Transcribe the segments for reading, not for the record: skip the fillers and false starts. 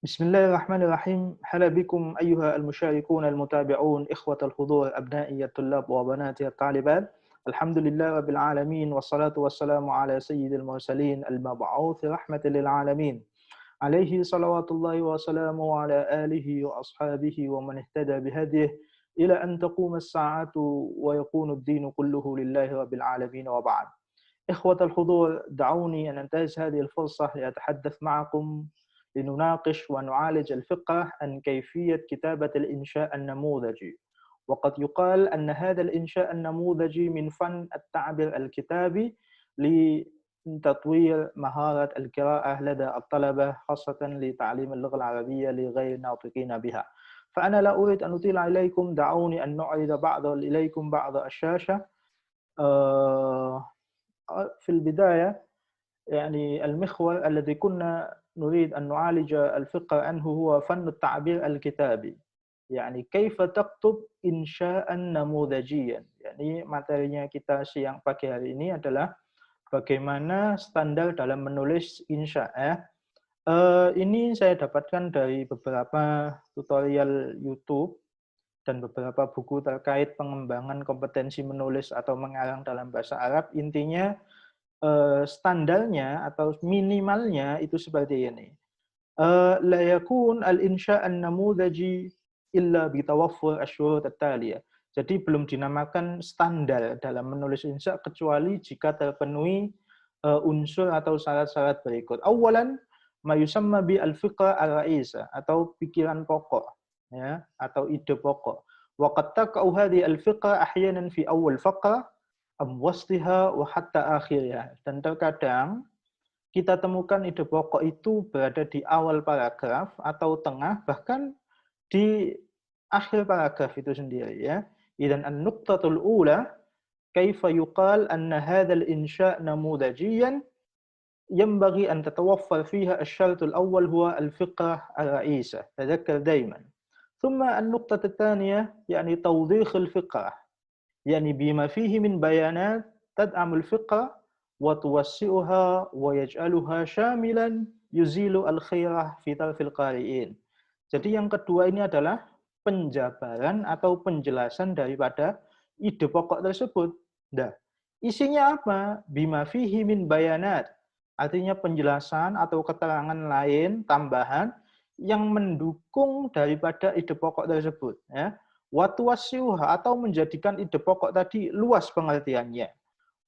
بسم الله الرحمن الرحيم. هلا بكم أيها المشاركون المتابعون إخوة الحضور أبنائي الطلاب وبناتي الطالبات. الحمد لله رب العالمين والصلاة والسلام على سيد المرسلين المبعوث رحمة للعالمين عليه صلوات الله وسلامه على آله وأصحابه ومن اهتدى بهديه إلى أن تقوم الساعة ويكون الدين كله لله رب العالمين وبعد. إخوة الحضور، دعوني أن أنتهز هذه الفرصة لأتحدث معكم لنناقش ونعالج الفقه عن كيفية كتابة الإنشاء النموذجي. وقد يقال أن هذا الإنشاء النموذجي من فن التعبير الكتابي لتطوير مهارة القراءة لدى الطلبة، خاصة لتعليم اللغة العربية لغير الناطقين بها. فأنا لا أريد أن أطيل عليكم، دعوني أن نعرض إليكم بعض الشاشة. آه، في البداية يعني المحور الذي كنا نريد أن نعالج الفقه عنه هو فن التعبير الكتابي. يعني كيف تكتب إنشاء نموذجيا. Yani materinya kita siang pagi hari ini adalah bagaimana standar dalam menulis insya. Ini saya dapatkan dari beberapa tutorial YouTube dan beberapa buku terkait pengembangan kompetensi menulis atau mengarang dalam bahasa Arab. Intinya standarnya atau minimalnya itu seperti ini. لا يكون الإنشاء النموذجي إلا بتوفر الشروط التالية. Jadi belum dinamakan standar dalam menulis insya kecuali jika terpenuhi unsur atau syarat-syarat berikut. Awalan, ma yusamma bi al-fiqh ar-ra'isa atau pikiran pokok, ya, atau ide pokok. Wa qad taqa'u hadhihi al-fiqh ahyanan fi awal faqrah wasliha wa hatta akhirnya. Dan terkadang kita temukan ide pokok itu berada di awal paragraf atau tengah, bahkan di akhir paragraf itu sendiri, ya. Idzan an-nuqtatul ula kaifa yuqal anna hadzal insya' namudhajiyan yanbaghi an tatawaffar fiha asy-syartul awwal huwa al-fiqh ar-ra'isah. Tadhakkar daiman. Thumma an-nuqtah ats-tsaniyah yani tawdih al-fiqh. يعني بما فيه من بيانات تدعم الفقه وتوسعها ويجعلها شاملا يزيل الخيرة في طرف القارئين. Jadi yang kedua ini adalah penjabaran atau penjelasan daripada ide pokok tersebut. Nah, isinya apa? Bima fihi min bayanat. Artinya penjelasan atau keterangan lain tambahan yang mendukung daripada ide pokok tersebut, ya. Watuwasiuha atau menjadikan ide pokok tadi luas pengertiannya.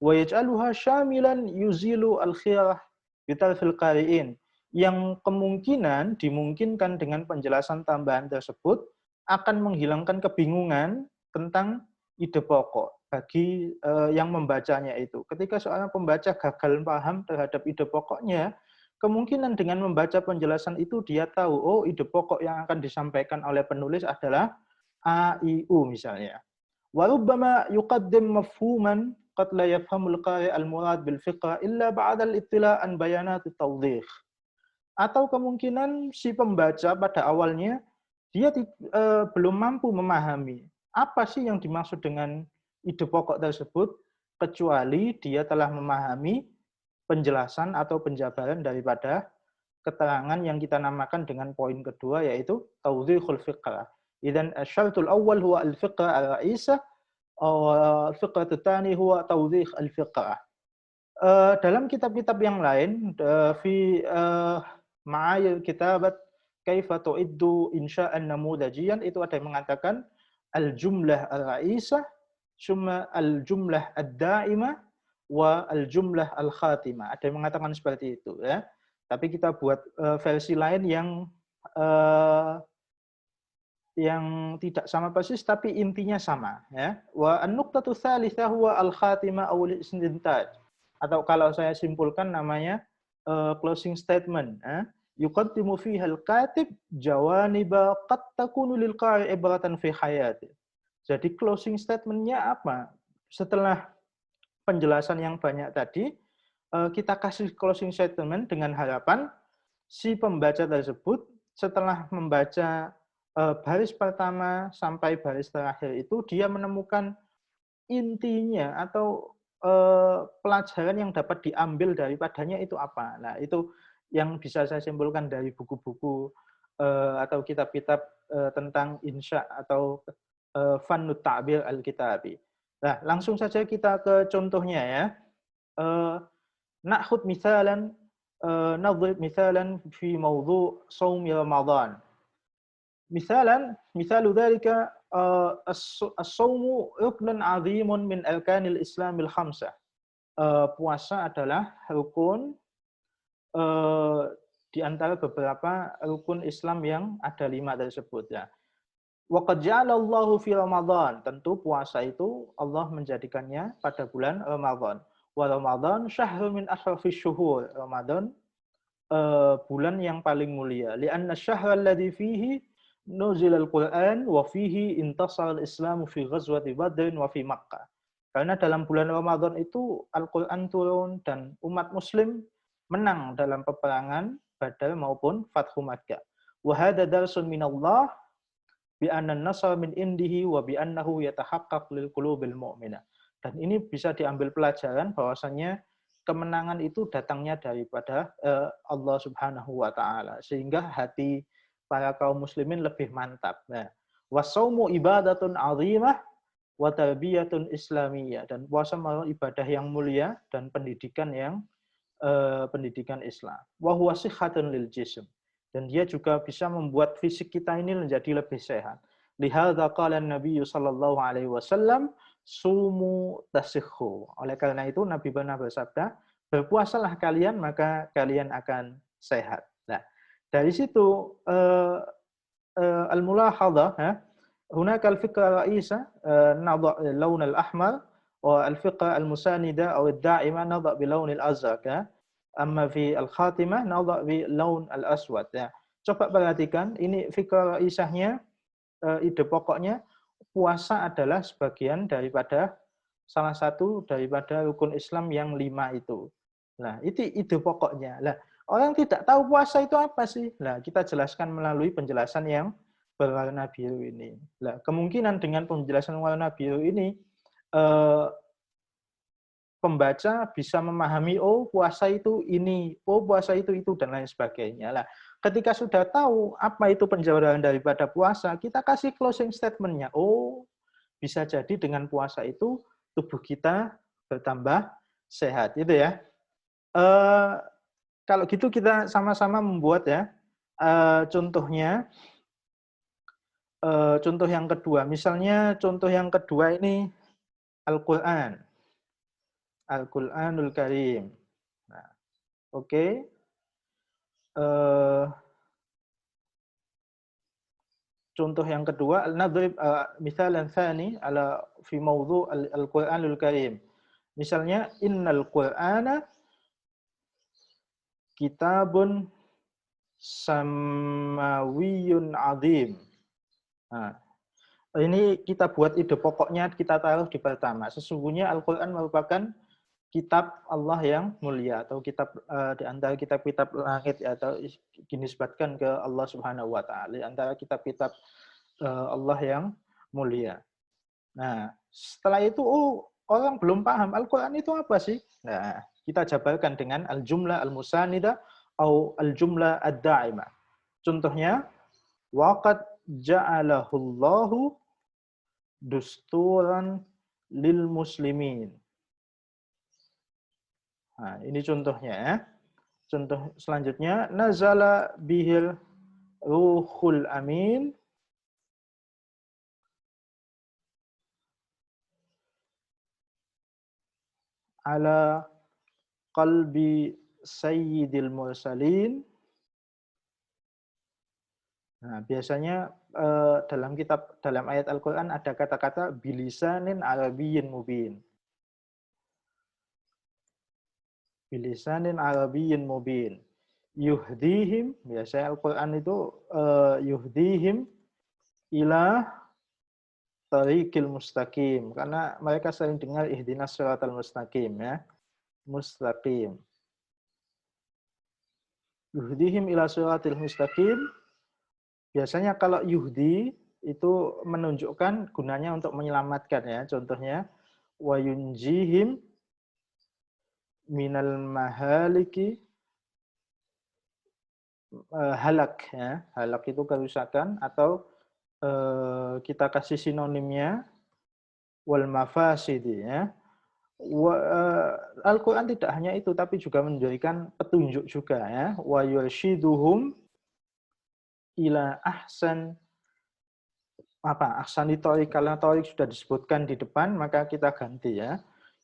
Wa yaj'aluha syamilan yuzilu al-khiyarah bitarfil qari'in. Yang kemungkinan dimungkinkan dengan penjelasan tambahan tersebut akan menghilangkan kebingungan tentang ide pokok bagi yang membacanya itu. Ketika seorang pembaca gagal paham terhadap ide pokoknya, kemungkinan dengan membaca penjelasan itu dia tahu, oh ide pokok yang akan disampaikan oleh penulis adalah A, I, U misalnya. Wa rubbama yuqaddim mafhuman qad la yafhamul qari' al-murad bil fiqh illa ba'da al-ittila' an bayanat at-tawdih. Atau kemungkinan si pembaca pada awalnya dia belum mampu memahami apa sih yang dimaksud dengan ide pokok tersebut kecuali dia telah memahami penjelasan atau penjabaran daripada keterangan yang kita namakan dengan poin kedua yaitu tawdihul fiqh. إذن الشرط الأول هو الفقه الرئيسة والفقه الثاني هو توضيح الفقه. Dalam kitab-kitab yang lain, fi ma'ayil kitabat kaifa tu'iddu insya'an namudajiyan, itu ada yang mengatakan al-jumlah al-ra'isah, summa al-jumlah ad-da'imah, wa al-jumlah al-khatimah. Ada yang mengatakan seperti itu, ya. Tapi kita buat versi lain yang tidak sama persis tapi intinya sama, ya. Wa an-nuqtatu tsalitsah huwa al-khatimah aw al-istintaj. Atau kalau saya simpulkan namanya closing statement, ya. Yuqaddimu fiha al-katib jawaniba qad takunu lil qari' ibratan fi hayati. Jadi closing statement-nya apa? Setelah penjelasan yang banyak tadi, kita kasih closing statement dengan harapan si pembaca tersebut setelah membaca baris pertama sampai baris terakhir itu dia menemukan intinya atau pelajaran yang dapat diambil daripadanya itu apa. Nah, itu yang bisa saya simpulkan dari buku-buku atau kitab-kitab tentang insya atau fannut ta'bir al-kitabi. Nah, langsung saja kita ke contohnya ya. Na'khud misalan nadrib misalan fi mawdu' shaum Ramadan. Misalu dzalika as-shaumu ruknun 'azimun min arkanil Islamil khamsah. Puasa adalah rukun di antara beberapa rukun Islam yang ada 5 tersebut ya. Wa qad ja'alallahu fi Ramadan, tentu puasa itu Allah menjadikannya pada bulan Ramadan. Wa Ramadan syahrun min ashrafis syuhur. Ramadan bulan yang paling mulia. Li'anna syahra alladzi fihi nuzilal Qur'an wa fihi intasara al-Islamu fi ghazwati Badr wa fi Makkah. Karena dalam bulan Ramadan itu Al-Qur'an turun dan umat muslim menang dalam peperangan Badar maupun Fathu Makkah. Wa hadza darsun minallah bi anna an-nasr min indihi wa bi annahu yatahaqqaq lil qulubil mu'minah. Dan ini bisa diambil pelajaran bahwasanya kemenangan itu datangnya daripada Allah Subhanahu wa taala sehingga hati para kaum muslimin lebih mantap. Nah, wasaumu ibadatun 'azimah wa tarbiyatun islamiyah, dan puasa merupakan ibadah yang mulia dan pendidikan yang pendidikan Islam. Wa huwa sihhatun lil jism, dan dia juga bisa membuat fisik kita ini menjadi lebih sehat. Lihadza qala an-nabiy sallallahu alaihi wasallam sumu tasihhu. Oleh karena itu Nabi pernah bersabda, berpuasalah kalian maka kalian akan sehat. Nah, dari situ al-mulahadhah hunaka al-fiqra ra'isa nadha' lawn al-ahmar wa al-fiqra al-musanida aw ad-da'ima nadha' bi lawn al-azraq. Amma fi al-khatimah nadha' bi lawn al-aswad. Ya. Coba perhatikan ini fiqra ra'isahnya, ide pokoknya puasa adalah sebagian daripada salah satu daripada rukun Islam yang 5 itu. Nah, itu ide pokoknya. Lah, orang tidak tahu puasa itu apa sih? Nah, kita jelaskan melalui penjelasan yang berwarna biru ini. Nah, kemungkinan dengan penjelasan warna biru ini pembaca bisa memahami, oh puasa itu ini, oh puasa itu, dan lain sebagainya. Lah, ketika sudah tahu apa itu penjelasan daripada puasa, kita kasih closing statement-nya. Oh, bisa jadi dengan puasa itu tubuh kita bertambah sehat, gitu ya. Kalau gitu kita sama-sama membuat ya contohnya. Contoh yang kedua, misalnya contoh yang kedua ini Al-Quran. Al-Quranul Karim. Nah, oke. Contoh yang kedua, nadrib misalan tsani ala fi mawdu' Al-Quranul Karim. Misalnya innal Qur'ana kitabun samawiyyun 'azim. Nah, ini kita buat ide pokoknya, kita taruh di pertama. Sesungguhnya Al-Quran merupakan kitab Allah yang mulia, atau kitab di antara kitab-kitab langit, atau dinisbatkan ke Allah Subhanahu wa taala, di antara kitab-kitab Allah yang mulia. Nah, setelah itu orang belum paham Al-Qur'an itu apa sih? Nah, kita jabarkan dengan al-jumlah al-musanida atau al-jumlah ad-da'imah. Contohnya, waqad ja'alahullahu dusturan lil muslimin. Nah, ini contohnya ya. Contoh selanjutnya, nazala bihil ruhul amin ala qalbi sayyidil mursalin. Nah, biasanya dalam ayat Al-Qur'an ada kata-kata bilisanin arabiyyin mubin. Bilisanin arabiyyin mubin. Yuhdihim, biasanya Al-Qur'an itu yuhdihim ila tariqil mustaqim, karena mereka sering dengar ihdinas siratal mustaqim ya. Mustaqim. Yuhdihim ila siratil mustaqim. Biasanya kalau yuhdi itu menunjukkan gunanya untuk menyelamatkan ya. Contohnya wa yunjihim minal mahaliki halak ya. Halak itu kerusakan, atau kita kasih sinonimnya wal mafasidi ya. Al-Quran tidak hanya itu, tapi juga menjadikan petunjuk juga ya. Wa yurshiduhum ila ahsan ahsani thoriq. Karena thoriq sudah disebutkan di depan, maka kita ganti ya.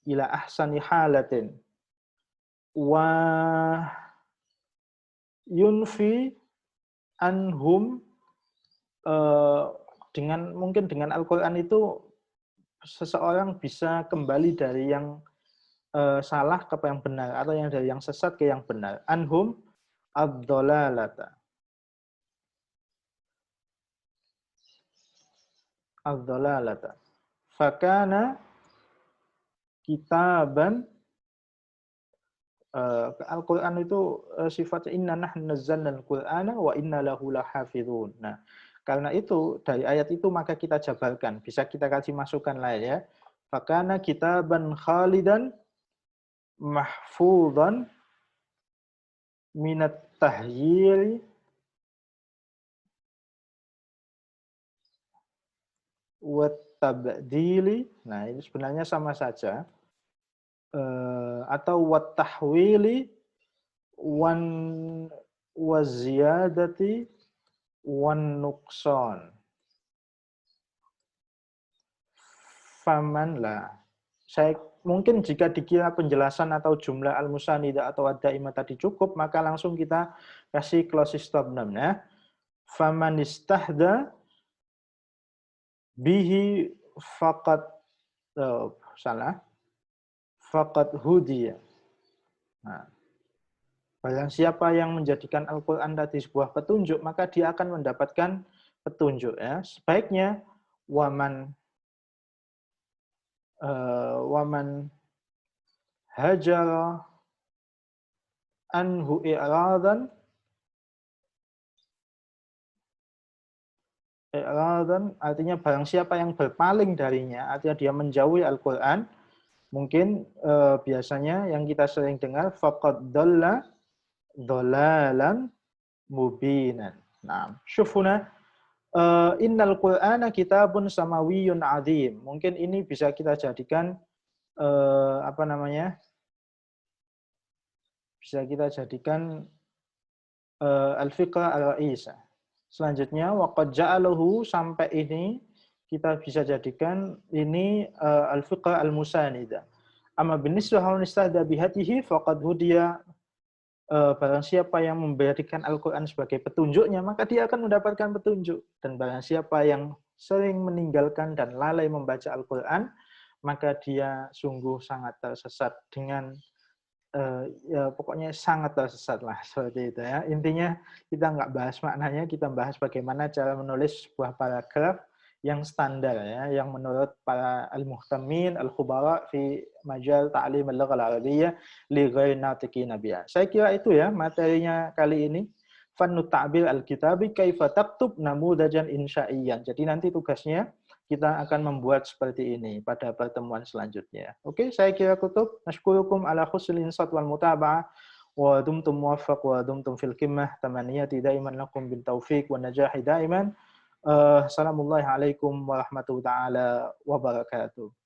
Ila ahsani halatin. Wa yunfi anhum, mungkin dengan Al-Quran itu seseorang bisa kembali dari yang salah ke yang benar, atau yang dari yang sesat ke yang benar. Anhum ad-dhalalata. Ad-dhalalata. Fakana kitaban, Al-Quran itu sifatnya inna nahnu nazzalna al-Qur'ana wa inna lahu lahafizun. Nah, karena itu dari ayat itu maka kita jabarkan, bisa kita kasih masukan lain ya. Fakana kitaban khalidan mahfuzan minat tahyiri wa tabdili. Nah, ini sebenarnya sama saja. Atau wat tahwili wan waziyadati wan nuqsan. Faman lah. Saya mungkin jika dikira penjelasan atau jumlah al-musanida atau ad-daimah tadi cukup, maka langsung kita kasih close stop ya. Faman istahda bihi faqat faqat hudiya. Nah, barang siapa yang menjadikan Al-Quran tadi sebuah petunjuk, maka dia akan mendapatkan petunjuk ya. Sebaiknya waman hajara anhu i'radan artinya barang siapa yang berpaling darinya, artinya dia menjauhi Al-Quran. Mungkin biasanya yang kita sering dengar faqad dhalla dhalalan mubinan. Nah, syufuna innal Qur'ana kitabun samawiyyun 'adzim. Mungkin ini bisa kita jadikan bisa kita jadikan al-fiqh al-ra'isah. Selanjutnya waqad ja'alahu, sampai ini kita bisa jadikan ini al-fiqh al-musanida. Amma binisbah man istahda bihatihi faqad hudiya. Barang siapa yang memberikan Al-Quran sebagai petunjuknya, maka dia akan mendapatkan petunjuk. Dan barang siapa yang sering meninggalkan dan lalai membaca Al-Quran, maka dia sungguh sangat tersesat dengan ya pokoknya sangat tersesat lah, seperti itu ya. Intinya kita nggak bahas maknanya, kita bahas bagaimana cara menulis sebuah paragraf yang standar ya, yang menurut para al-muhtamin, al-khubara fi majal ta'lim al-lugha al-arabiyyah li ghairi natiqin biha. Saya kira itu ya materinya kali ini. Fannu ta'bil al-kitabi kaifa taktub namudajan insya'iyyan. Jadi nanti tugasnya kita akan membuat seperti ini pada pertemuan selanjutnya. Oke, saya kira tutup. Nashkurukum ala husnil insat wal mutaba'ah. Wa dumtum muwaffaq wa dumtum fil qimmah. Tamaniyati daiman lakum bil taufiq wa najahi daiman. Assalamualaikum warahmatullahi wabarakatuh.